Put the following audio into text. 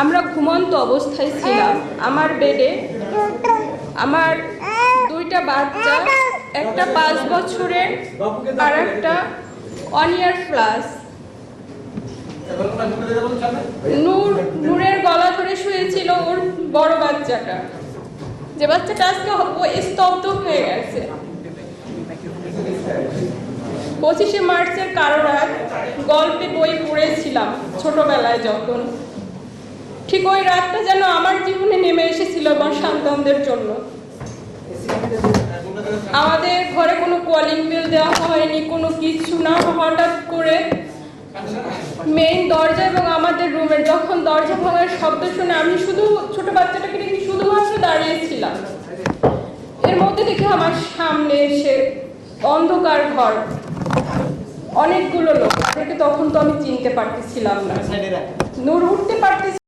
আমরা ঘুমন্ত অবস্থায় ছিলাম। আমার বেডে আমার দুইটা বাচ্চা, একটা 5 বছরের আর একটা 1 year প্লাস। নূরের গলা ধরে শুয়েছিল ওর বড় বাচ্চাটা, যে বাচ্চাটা আজকে স্তব্ধ হয়ে গেছে। 25শে মার্চের কারো রাত গল্পে বই পড়েছিলাম ছোটবেলায় যখন, ঠিক ওই রাতটা যেন আমার জীবনে নেমে এসেছিল আমার সন্তানদের জন্য। আমাদের ঘরে কোনো কলিং বেল দেওয়া হয়নি, কোনো কিছু না। হঠাৎ করে মেইন দরজা এবং আমাদের রুমের যখন দরজা ভাঙার শব্দ শুনে আমি শুধু ছোট বাচ্চাটাকে দেখে শুধুমাত্র দাঁড়িয়েছিলাম। এর মধ্যে দেখে আমার সামনে এসে অন্ধকার ঘর, অনেকগুলো লোক, তাদেরকে তখন তো আমি চিনতে পারতেছিলাম না। নূর উঠতে পারতেছি